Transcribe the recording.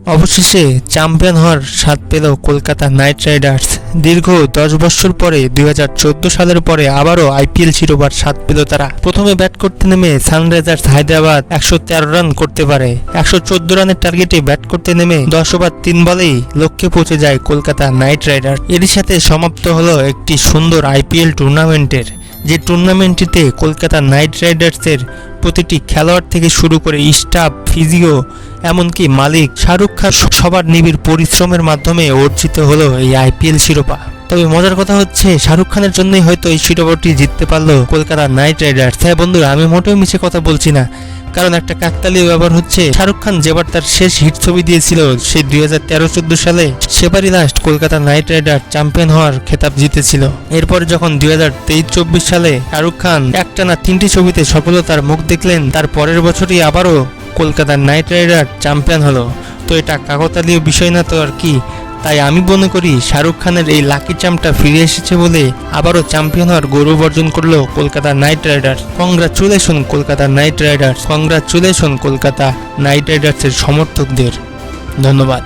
অবশেষে চ্যাম্পিয়ন হওয়ার স্বাদ পেল কলকাতা নাইট রাইডার্স। দীর্ঘ 10 বছর পরে 2014 সালের পরে আবারও আইপিএল শিরোপার স্বাদ পেল তারা। প্রথমে ব্যাট করতে নেমে সানরাইজার্স হায়দ্রাবাদ 113 রান করতে পারে। 114 রানের টার্গেটে ব্যাট করতে নেমে 10 ওভার 3 বলেই লক্ষ্যে পৌঁছে যায় কলকাতা নাইট রাইডার্স। এরই সাথে সমাপ্ত হলো একটি সুন্দর আইপিএল টুর্নামেন্টের, যে টুর্নামেন্টটিতে কলকাতা নাইট রাইডার্সের প্রতিটি খেলোয়াড় থেকে শুরু করে স্টাফ, ফিজিও, এমনকি মালিক শাহরুখ খান সবার নিবিড় পরিশ্রমের মাধ্যমে অর্জিত হলো এই আইপিএল শিরোপা। তবে মজার কথা হচ্ছে, শাহরুখ খানের জন্যই হয়তো এই শিরোপাটি জিততে পারলো কলকাতা নাইট রাইডার্স। হ্যাঁ বন্ধুরা, আমি মোটেও মিছে কথা বলছি না, কারণ একটা কাকতালীয় ব্যাপার হচ্ছে, শাহরুখ খান যেবার তার শেষ হিট ছবি দিয়েছিল সেই 2013-14 সালে, সেবারই last Kolkata Knight Riders champion হওয়ার খেতাব জিতেছিল। এরপরে যখন 2023-24 সালে শাহরুখ খান একটানা 3টি ছবিতে সফলতার মুখ দেখলেন, তার পরের বছরই আবারও কলকাতা নাইট রাইডার্স চ্যাম্পিয়ন হলো। তো এটা কাকতালীয় বিষয় না তো আর কি। তাই আমি মনে করি শাহরুখ খানের এই লাকি চামটা ফিরে এসেছে বলে আবারও চ্যাম্পিয়ন হওয়ার গৌরব অর্জন করলো Kolkata Knight Riders. Congratulation Kolkata Knight Riders, congratulation Kolkata Knight রাইডার্সের সমর্থকদের। ধন্যবাদ।